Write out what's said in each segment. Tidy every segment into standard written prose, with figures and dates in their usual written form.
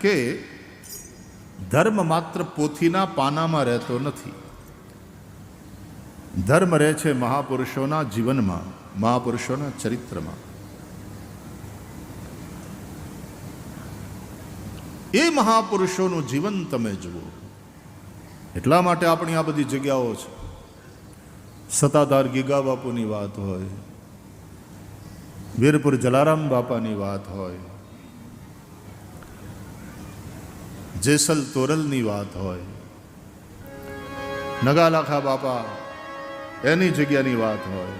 કે ધર્મ માત્ર પોથીના પાનામાં રહેતો નથી. ધર્મ રહે છે મહાપુરુષોના જીવનમાં, મહાપુરુષોના ચરિત્રમાં. એ મહાપુરુષોનું જીવન તમે જુઓ. એટલા માટે આપણી આ બધી જગ્યાઓ છે. સતાધાર ગીગા બાપુની વાત હોય, વીરપુર જલારામ બાપાની વાત હોય, જેસલ તોરલની વાત હોય, નગાલાખા બાપા એની જગ્યાની વાત હોય,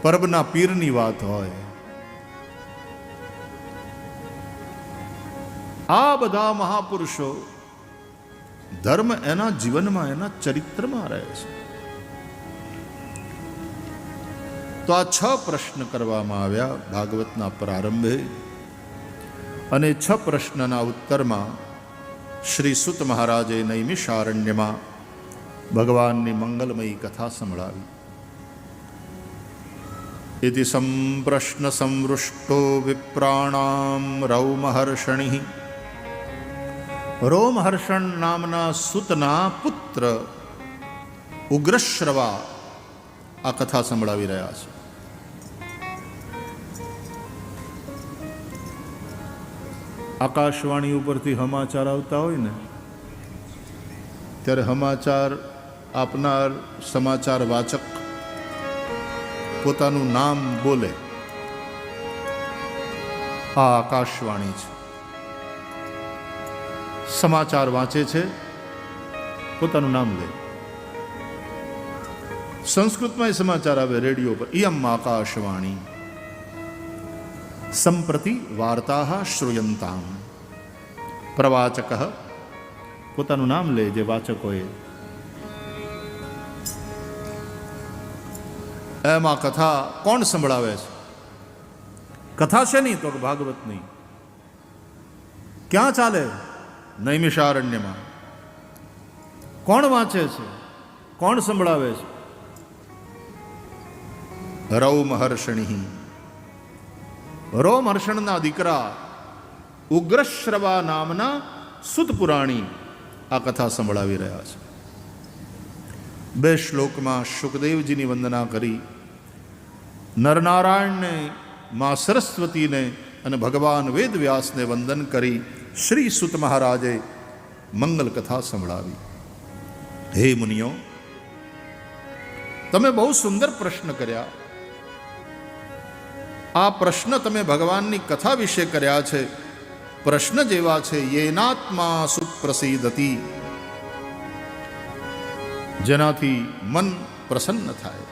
પરબના પીરની વાત હોય, આ બધા મહાપુરુષો ધર્મ એના જીવનમાં, એના ચરિત્રમાં રહે છે. તો આ 6 પ્રશ્ન કરવામાં આવ્યા ભાગવતના પ્રારંભે, અને 6 પ્રશ્નના ઉત્તરમાં શ્રી સુત મહારાજે નૈમિષારણ્યમાં ભગવાનની મંગલમયી કથા સંભળાવી. ઇતિ સંપ્રશ્ન સંવૃષ્ટો વિપ્રાણામ રૌમહર્ષણિ. રોમહર્ષણ નામના સુતના પુત્ર ઉગ્રશ્રવા આ કથા સંભળાવી રહ્યા છે. આકાશવાણી ઉપરથી સમાચાર આવતા હોય ને, ત્યારે સમાચાર આપનાર સમાચાર વાચક પોતાનું નામ બોલે. આ આકાશવાણી છે. સમાચાર વાંચે છે, પોતાનું નામ લે. સંસ્કૃતમાં સમાચાર આવે રેડિયો પર, ઇયમ આકાશવાણી સંપ્રતિ વાર્તા શ્રૂયંતામ. પ્રવાચક પોતાનું નામ લે જે વાચકોએ. એમાં કથા કોણ સંભળાવે છે? કથા છે નહીં તો ભાગવત નહીં. ક્યાં ચાલે? નૈમિષારણ્યમાં. કોણ વાંચે છે? કોણ સંભળાવે છે? રૌમહર્ષણિ. રોમહર્ષણના દીકરા ઉગ્રશ્રવા નામના સુત પુરાણી આ કથા સંભળાવી રહ્યા છે. 2 શ્લોકમાં શુકદેવજીની વંદના કરી, નરનારાયણને, મા સરસ્વતીને અને ભગવાન વેદવ્યાસને વંદન કરી શ્રી સુત મહારાજે મંગલ કથા સંભળાવી. હે મુનિઓ, તમે બહુ સુંદર પ્રશ્ન કર્યા. આ પ્રશ્ન તમે ભગવાનની કથા વિશે કર્યા છે. પ્રશ્ન જેવા છે, યેનાત્મા સુપ્રસિદ્ધતી, જેનાથી મન પ્રસન્ન થાય.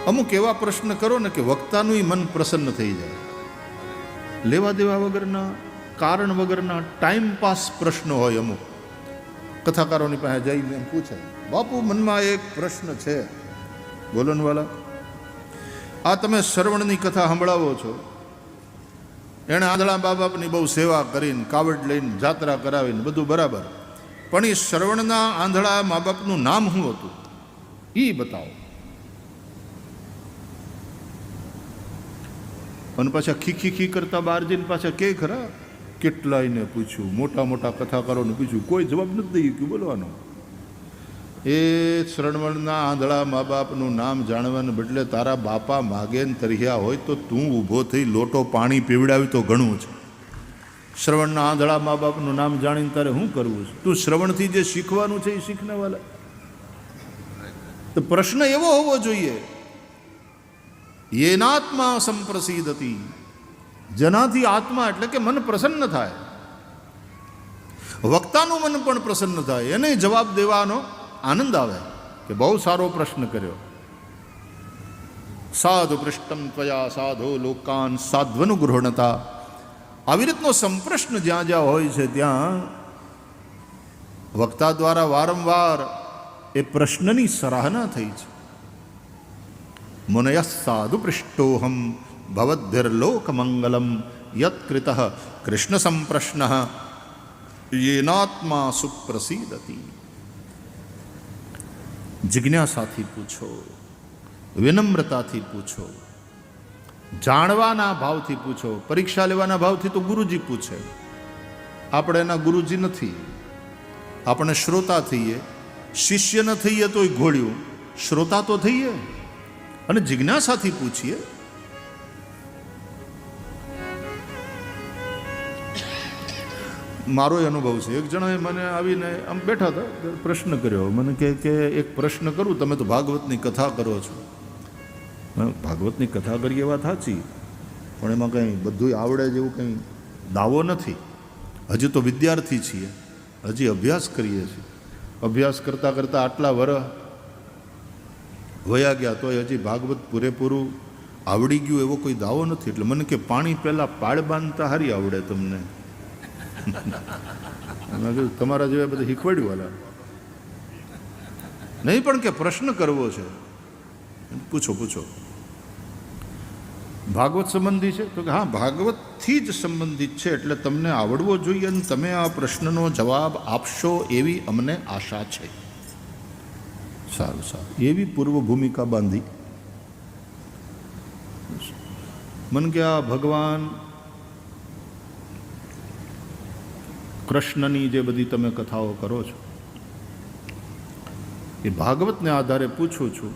અમુક એવા પ્રશ્ન કરો ને કે વક્તાનું મન પ્રસન્ન થઈ જાય. લેવા દેવા વગરના, કારણ વગરના ટાઈમ પાસ પ્રશ્નો હોય. અમુક કથાકારોની પાસે જઈને એમ પૂછે, બાપુ મનમાં એક પ્રશ્ન છે, બોલો ને વાલા. આ તમે શ્રવણની કથા સંભળાવો છો, એણે આંધળા મા બાપની બહુ સેવા કરીને, કાવડ લઈને જાત્રા કરાવીને બધું બરાબર, પણ એ શ્રવણના આંધળા મા બાપનું નામ શું હતું એ બતાવો. અને પાછા ખી કરતા બહાર જઈને પાછા કે ખરા, કેટલાયને પૂછ્યું, મોટા મોટા કથાકારોને પૂછ્યું, કોઈ જવાબ નથી દઈ ગયું બોલવાનો. એ શ્રવણના આંધળા મા બાપનું નામ જાણવાને બદલે તારા બાપા માગેન તર્યા હોય તો તું ઊભો થઈ લોટો પાણી પીવડાવી તો ઘણું છે. શ્રવણના આંધળા મા બાપનું નામ જાણીને તારે શું કરવું છે? તું શ્રવણથી જે શીખવાનું છે એ શીખને વાલા. તો પ્રશ્ન એવો હોવો જોઈએ, યેનાત્મા સંપ્રસિદ્ધતી, જેનાથી આત્મા એટલે કે મન પ્રસન્ન થાય, વક્તાનું મન પણ પ્રસન્ન થાય, એને જવાબ દેવાનો આનંદ આવે કે બહુ સારો પ્રશ્ન કર્યો. સાધુ પૃષ્ઠમ ત્વયા સાધો લોકાન સાધ્વનુગૃહણતા. આવી રીતનો સંપ્રશ્ન જ્યાં જ્યાં હોય છે ત્યાં વક્તા દ્વારા વારંવાર એ પ્રશ્નની સરાહના થઈ છે. મુનય સાધુ પૃષ્ઠોહમ ભવદ્ભિર્લોક મંગલમ યત્કૃત કૃષ્ણ સંપ્રશ્ન યેનાત્મા સુપ્રસિદ્ધતી. જિજ્ઞાસાથી પૂછો, વિનમ્રતાથી પૂછો, જાણવાના ભાવથી પૂછો. પરીક્ષા લેવાના ભાવથી તો ગુરુજી પૂછે. આપણે એના ગુરુજી નથી, આપણે શ્રોતા થઈએ. શિષ્ય ન થઈએ તોય ઘોડ્યું, શ્રોતા તો થઈએ અને જિજ્ઞાસાથી પૂછીએ. મારો અનુભવ છે. એક જણાએ મને આવીને આમ બેઠા હતા, પ્રશ્ન કર્યો મને કે એક પ્રશ્ન કરું, તમે તો ભાગવતની કથા કરો છો. ભાગવતની કથા કરીએ વાત સાચી, પણ એમાં કંઈ બધું આવડે જેવું કંઈ દાવો નથી. હજી તો વિદ્યાર્થી છીએ, હજી અભ્યાસ કરીએ છીએ. અભ્યાસ કરતાં કરતાં આટલા વર્ષ વયા ગયા તોય હજી ભાગવત પૂરેપૂરું આવડી ગયું એવો કોઈ દાવો નથી. એટલે મને કે પાણી પહેલાં પાળ બાંધતા હારી આવડે તમને. તમારા જેવા બધા શીખવાડ્યું વાલા નહીં, પણ કે પ્રશ્ન કરવો છે, પૂછો પૂછો. ભાગવત સંબંધી છે તો કે હા, ભાગવતથી જ સંબંધિત છે, એટલે તમને આવડવો જોઈએ અને તમે આ પ્રશ્નનો જવાબ આપશો એવી અમને આશા છે. સારું સારું, એવી પૂર્વ ભૂમિકા બાંધી. મન કે આ ભગવાન કૃષ્ણની જે બધી તમે કથાઓ કરો છો એ ભાગવતને આધારે પૂછું છું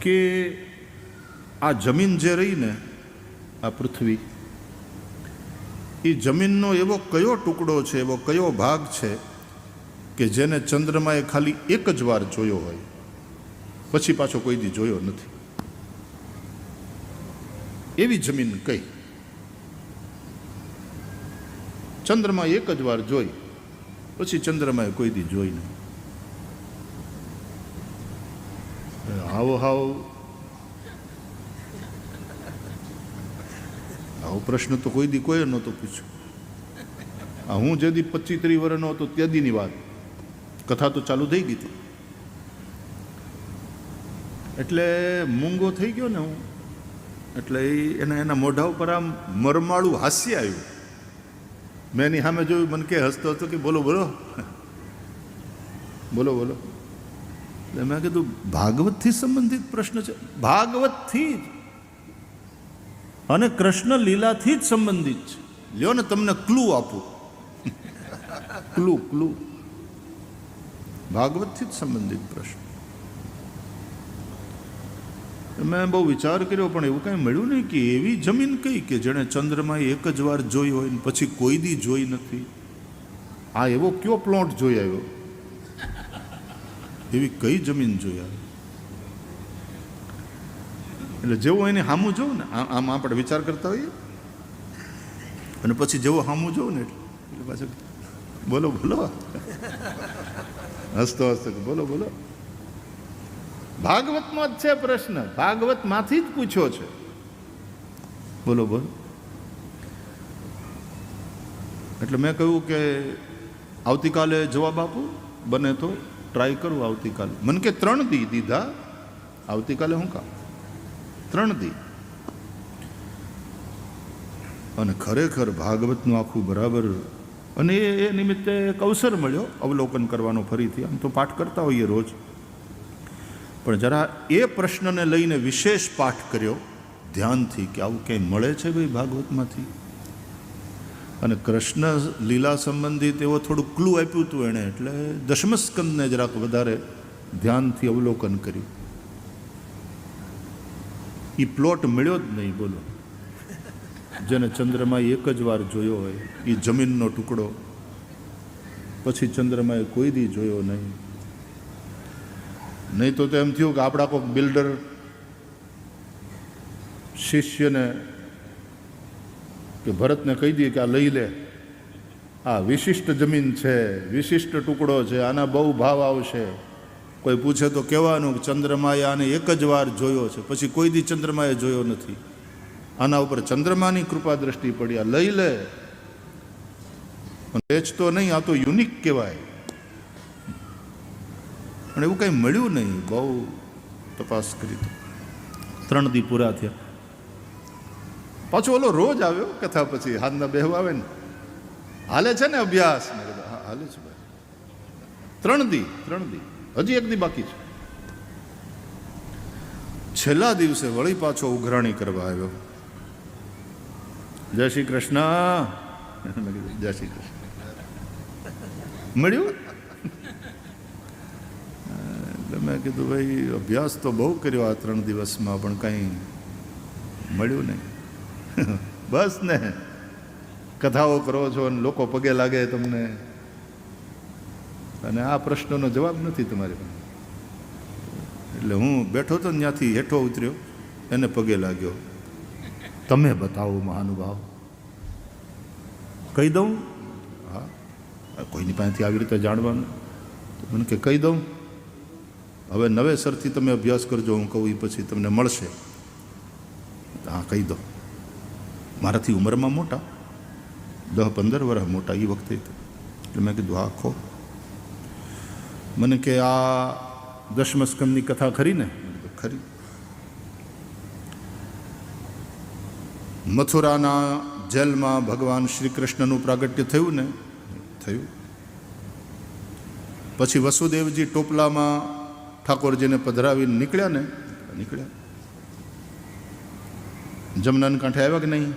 કે આ જમીન જે રહી ને, આ પૃથ્વી, એ જમીનનો એવો કયો ટુકડો છે, એવો કયો ભાગ છે કે જેને ચંદ્રમાએ ખાલી એક જ વાર જોયો હોય, પછી પાછો કોઈ દી જોયો નથી. એવી જમીન કઈ? ચંદ્રમા એક જ વાર જોઈ, પછી ચંદ્રમાએ કોઈ દી જોઈ નહીં. આવો પ્રશ્ન તો કોઈ દી કોઈ નહોતો પૂછ્યો. હું જે દી 25-30 વર્ષનો હતો તે દીની વાત, કથા તો ચાલુ થઈ ગઈ હતી. એટલે મૂંગો થઈ ગયો ને હું, એટલે એના મોઢા ઉપર આમ મરમાળું હાસ્ય આવ્યું. મેં એની સામે જોયું, મને કે હસતો હતો કે બોલો બોલો બોલો બોલો. એટલે મેં કીધું ભાગવતથી સંબંધિત પ્રશ્ન છે. ભાગવતથી જ અને કૃષ્ણ લીલાથી જ સંબંધિત છે. લ્યો ને તમને ક્લુ આપું. ક્લુ ભાગવતથી જ સંબંધિત પ્રશ્ન. મેં બહુ વિચાર કર્યો, પણ એવું કાંઈ મળ્યું નહીં કે એવી જમીન કઈ કે જેણે ચંદ્રમાએ એક જ વાર જોઈ હોય ને પછી કોઈ દી જોઈ નથી. આ એવો કયો પ્લોટ જોઈ આવ્યો? એવી કઈ જમીન જોઈ આવ્યો? એટલે જેવું એને સામું જોવું ને, આમ આપણે વિચાર કરતા હોઈએ, અને પછી જેવું સામું જોવું ને એટલે પાછું બોલો બોલો હસતો બોલો બોલો. ભાગવતમાં જ છે પ્રશ્ન, ભાગવતમાંથી જ પૂછ્યો છે. બોલો બોલો. એટલે મેં કહ્યું કે આવતીકાલે જવાબ આપું, બને તો ટ્રાય કરું આવતીકાલે. મને કે 3 દી દીધા, આવતીકાલે હું કામ 3 દી. અને ખરેખર ભાગવતનું આખું બરાબર. અને એ નિમિત્તે એક અવસર મળ્યો અવલોકન કરવાનો ફરીથી. આમ તો પાઠ કરતા હોઈએ રોજ, પણ જરા એ પ્રશ્નને લઈને વિશેષ પાઠ કર્યો ધ્યાનથી કે આવું ક્યાંય મળે છે ભાઈ ભાગવતમાંથી. અને કૃષ્ણ લીલા સંબંધિત એવો થોડું ક્લુ આપ્યું હતું એણે, એટલે દશમ સ્કંદને જરાક વધારે ધ્યાનથી અવલોકન કર્યું. એ પ્લોટ મળ્યો જ નહીં. બોલો, જેને ચંદ્રમાએ એક જ વાર જોયો હોય, એ જમીનનો ટુકડો પછી ચંદ્રમાએ કોઈ દી જોયો નહીં. નહીં તો એમ થયું કે આપણા કોઈક બિલ્ડર શિષ્યને કે ભરતને કહી દઈએ કે આ લઈ લે, આ વિશિષ્ટ જમીન છે, વિશિષ્ટ ટુકડો છે, આના બહુ ભાવ આવશે. કોઈ પૂછે તો કહેવાનું કે ચંદ્રમાએ આને એક જ વાર જોયો છે, પછી કોઈ દી ચંદ્રમાએ જોયો નથી. આના ઉપર ચંદ્રમાની કૃપા દ્રષ્ટિ પડી, આ લઈ લે. વેચતો નહીં, આ તો યુનિક કહેવાય. પણ એવું કંઈ મળ્યું નહીં. બહુ તપાસ કરી, 3 દી પૂરા થયા. પાછો ઓલો રોજ આવ્યો કથા, પછી હાથના બેહવા આવે ને, હાલે છે ને અભ્યાસ? હા હાલે છે ભાઈ. 3 દી, હજી 1 દી બાકી છે. છેલ્લા દિવસે વળી પાછો ઉઘરાણી કરવા આવ્યો. જય શ્રી કૃષ્ણ. જય શ્રી કૃષ્ણ. મળ્યું? એટલે મેં કીધું ભાઈ અભ્યાસ તો બહુ કર્યો આ 3 દિવસમાં, પણ કંઈ મળ્યું નહીં. બસ ને કથાઓ કરો છો અને લોકો પગે લાગે તમને, અને આ પ્રશ્નનો જવાબ નથી તમારી પાસે. એટલે હું બેઠો તો ત્યાંથી હેઠો ઉતર્યો, એને પગે લાગ્યો. તમે બતાવો મહાનુભાવ. કહી દઉં? હા, કોઈની પાસેથી આવી રીતે જાણવાનું. મને કે કહી દઉં, હવે નવેસરથી તમે અભ્યાસ કરજો, હું કહું એ પછી તમને મળશે. હા કહી દો. મારાથી ઉંમરમાં મોટા, 10-15 વર્ષ મોટા એ વખતે. એટલે મેં કીધું હા ખો. મને કે આ દશમસ્કંદની કથા ખરી ને? ખરી. મથુરાના જેલમાં ભગવાન શ્રી કૃષ્ણનું પ્રાગટ્ય થયું ને? થયું. પછી વસુદેવજી ટોપલામાં ઠાકોરજીને પધરાવીને નીકળ્યા ને? નીકળ્યા. જમનાને કાંઠે આવ્યા કે નહીં?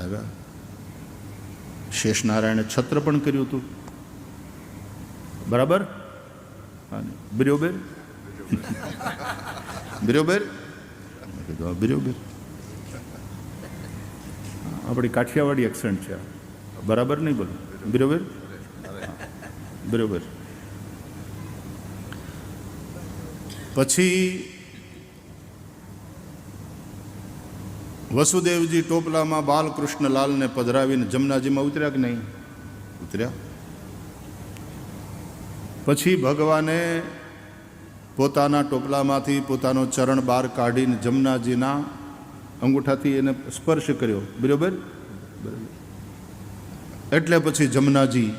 આવ્યા. શેષનારાયણે છત્ર પણ કર્યું હતું. બરાબર? બિરોબેર? બિરોબેર? બિરોબેર. આપણી કાઠિયાવાડી એક્સેન્ટ છે. બરાબર નહીં બોલો? બિરોબેર? બરોબર. પછી વસુદેવજી ટોપલામાં બાલકૃષ્ણલાલને પધરાવીને જમનાજીમાં ઉતર્યા કે નહીં? ઉતર્યા. પછી ભગવાને પોતાના ટોપલામાંથી પોતાનો ચરણ બહાર કાઢીને જમનાજીના અંગૂઠાથી એને સ્પર્શ કર્યો. બરોબર? એટલે પછી જમનાજી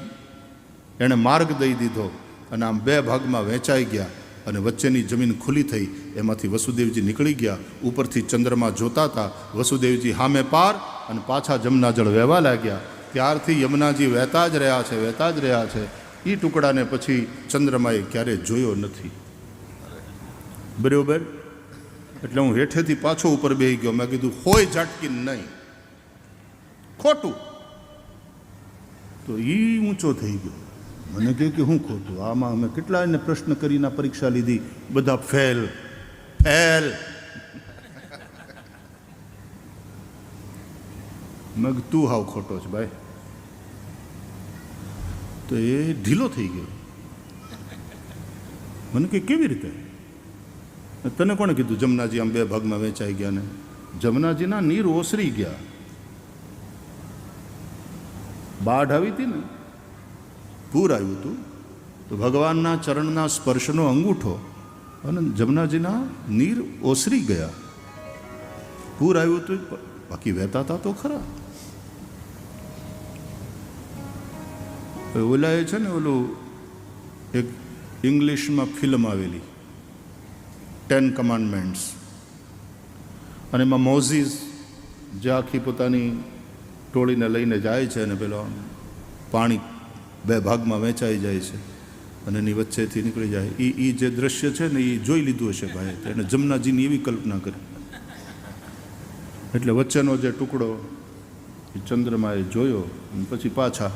એણે માર્ગ દઈ દીધો અને આમ 2 ભાગમાં વહેંચાઈ ગયા અને વચ્ચેની જમીન ખુલ્લી થઈ. એમાંથી વસુદેવજી નીકળી ગયા. ઉપરથી ચંદ્રમા જોતા હતા. વસુદેવજી સામે પાર અને પાછા જમના જળ વહેવા લાગ્યા. ત્યારથી યમુનાજી વહેતા જ રહ્યા છે, વહેતા જ રહ્યા છે. એ ટુકડાને પછી ચંદ્રમાએ ક્યારેય જોયો નથી. બરોબર? એટલે હું હેઠેથી પાછો ઉપર બેસી ગયો. મેં કીધું હોય ઝાટકી નહીં, ખોટું. તો એ ઊંચો થઈ ગયો. મને કહે કે હું ખોટું? આમાં અમે કેટલા એને પ્રશ્ન કરીને પરીક્ષા લીધી, બધા ફેલ ફેલ. મેં તું હાવ ખોટો છે ભાઈ. તો એ ઢીલો થઈ ગયો. મને કે કેવી રીતે? તને કોણે કીધું જમનાજી આમ 2 ભાગમાં વેચાઈ ગયા ને? જમનાજીના નીર ઓસરી ગયા. બાઢ આવી હતી ને, પૂર આવ્યું હતું, તો ભગવાનના ચરણના સ્પર્શનો અંગૂઠો અને જમનાજીના નીર ઓસરી ગયા. પૂર આવ્યું હતું, બાકી વહેતા હતા તો ખરા. ઓલા એ છે ને ઓલું એક ઇંગ્લિશમાં ફિલ્મ આવેલી 10 કમાન્ડમેન્ટ્સ, અને એમાં મોઝીસ જે આખી પોતાની ટોળીને લઈને જાય છે અને પેલો પાણી 2 ભાગમાં વહેંચાઈ જાય છે અને એની વચ્ચેથી નીકળી જાય. એ જે દ્રશ્ય છે ને એ જોઈ લીધું હશે ભાઈ. એને જમનાજીની એવી કલ્પના કરી. એટલે વચ્ચેનો જે ટુકડો એ ચંદ્રમાએ જોયો અને પછી પાછા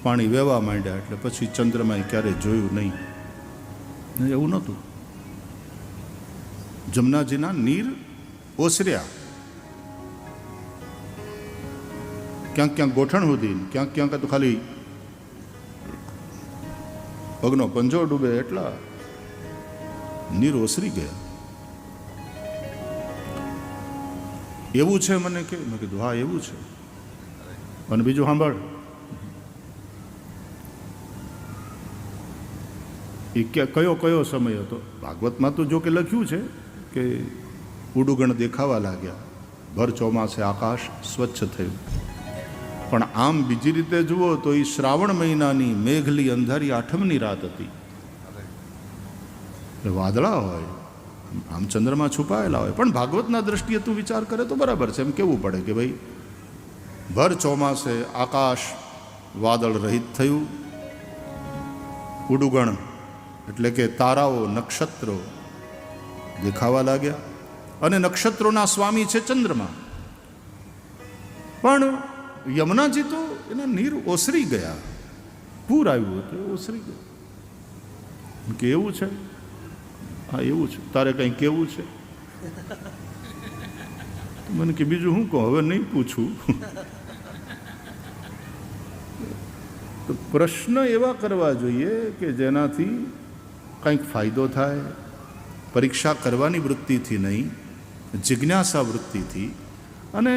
પાણી વહેવા માંડ્યા. એટલે પછી ચંદ્રમાએ ક્યારેય જોયું નહીં. એવું નહોતું. જમનાજીના નીર ઓસર્યા. ક્યાંક ક્યાંક ગોઠણ સુધી, ક્યાંક ક્યાંક તો ખાલી પગનો પંજો ડૂબે એટલા નીર ઓસરી ગયા. એવું છે મને કે? મેં કીધું હા એવું છે. અને બીજું સાંભળ, એ કયો કયો સમય હતો? ભાગવતમાં તો જો કે લખ્યું છે કે ઉડુગણ દેખાવા લાગ્યા, ભર ચોમાસે આકાશ સ્વચ્છ થયું. પણ આમ બીજી રીતે જુઓ તો એ શ્રાવણ મહિનાની મેઘલી અંધારી 8મી રાત હતી. વાદળા હોય, આમ ચંદ્રમાં છુપાયેલા હોય, પણ ભાગવતના દ્રષ્ટિએ તું વિચાર કરે તો બરાબર છે. એમ કેવું પડે કે ભાઈ ભર ચોમાસે આકાશ વાદળ રહિત થયું. ઉડુગણ એટલે કે તારાઓ, નક્ષત્રો દેખાવા લાગ્યા. અને નક્ષત્રોના સ્વામી છે ચંદ્રમા. પણ યમુનાજી તો એના નીર ઓસરી ગયા. પૂર આવ્યું હતું, ઓસરી ગયા. કે એવું છે? હા એવું છે. તારે કંઈ કેવું છે? મને કે બીજું હું કહું, હવે નહીં પૂછું. તો પ્રશ્ન એવા કરવા જોઈએ કે જેનાથી કંઈક ફાયદો થાય. પરીક્ષા કરવાની વૃત્તિથી નહીં, જિજ્ઞાસા વૃત્તિથી અને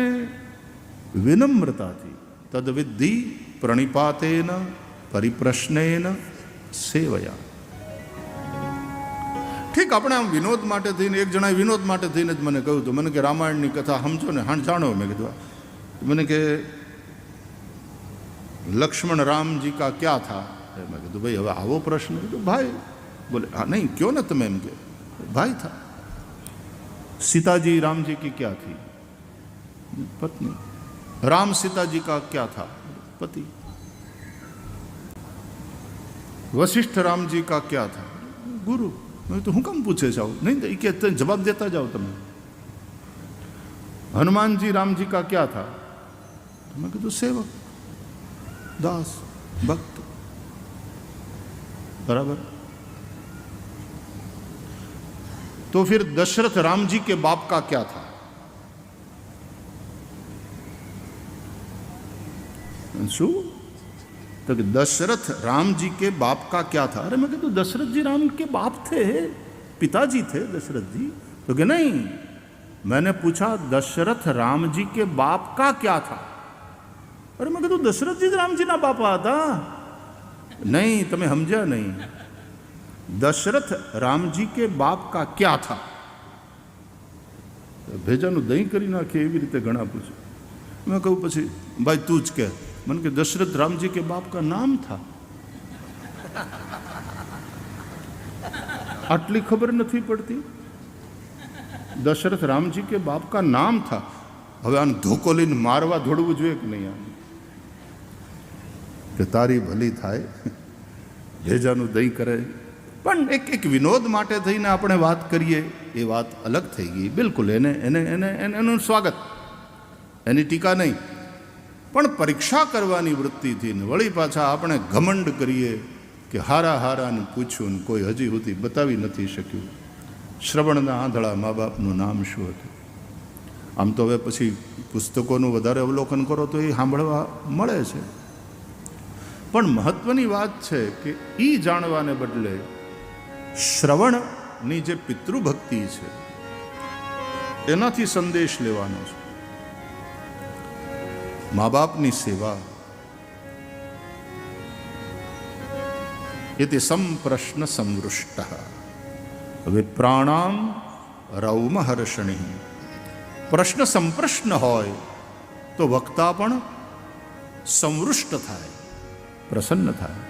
વિનમ્રતાથી. તદ્વિદ્ધિ પ્રણિપાતેન પરિપ્રશ્નેન સેવયા. ઠીક, આપણે આમ વિનોદ માટે થઈને, એક જણાએ વિનોદ માટે થઈને જ મને કહ્યું હતું, મને કે રામાયણની કથા સમજો ને, હા જાણો. મેં કીધું મને કે લક્ષ્મણ રામજી કા ક્યાં થા? મેં કીધું ભાઈ હવે આવો પ્રશ્ન? કીધું ભાઈ. બોલે હા નહીં કયો ને તમે, એમ કે ભાઈ થા. सीताजी राम जी की क्या थी? पत्नी. राम सीता जी का क्या था? पति. वशिष्ठ राम जी का क्या था? गुरु. मैं तो हूँ कम पूछे जाओ? नहीं कि जवाब देता जाओ તમે. हनुमान जी राम जी का क्या था? मैं कहूँ सेवक, दास, भक्त. बराबर. तो फिर दशरथ राम जी के बाप का क्या था? शू? तो दशरथ राम जी के बाप का क्या था? अरे मैं कहता तो दशरथ जी राम के बाप थे, पिताजी थे दशरथ जी. तो कि नहीं, मैंने पूछा दशरथ राम जी के बाप का क्या था? अरे मैं कहता दशरथ जी राम जी ना बापा था. नहीं, तमे समझा नहीं. दशरथ राम जी के बाप का क्या था? भेजाનું દહીં કરી નાખે એવી રીતે ઘણા પૂછે. મેં કહું પછી ભાઈ તું જ કે. મને કે दशरथ राम जी के बाप का नाम था. આટલી ખબર નથી પડતી? दशरथ राम जी के बाप का नाम था. હવે આને ધોકો લઈને મારવા દોડવું જોઈએ કે નહીં? આમ કે તારી ભલી થાય, ભેજાનું દહીં કરે. પણ એક વિનોદ માટે થઈને આપણે વાત કરીએ એ વાત અલગ થઈ ગઈ. બિલકુલ એને એને એને એનું સ્વાગત, એની ટીકા નહીં. પણ પરીક્ષા કરવાની વૃત્તિથી વળી પાછા આપણે ઘમંડ કરીએ કે હારા હારાને પૂછ્યું ને કોઈ હજી સુધી બતાવી નથી શક્યું. શ્રવણના આંધળા મા બાપનું નામ શું હતું? આમ તો હવે પછી પુસ્તકોનું વધારે અવલોકન કરો તો એ સાંભળવા મળે છે. પણ મહત્વની વાત છે કે એ જાણવાને બદલે શ્રવણની જે પિતૃભક્તિ છે એનાથી સંદેશ લેવાનો છે. મા બાપની સેવા એ તે સંપ્રશ્ન સંવૃષ્ટ વિપ્રાણામ રૌમહર્ષણી. પ્રશ્ન સંપ્રશ્ન હોય તો વક્તા પણ સંવૃષ્ટ થાય, પ્રસન્ન થાય.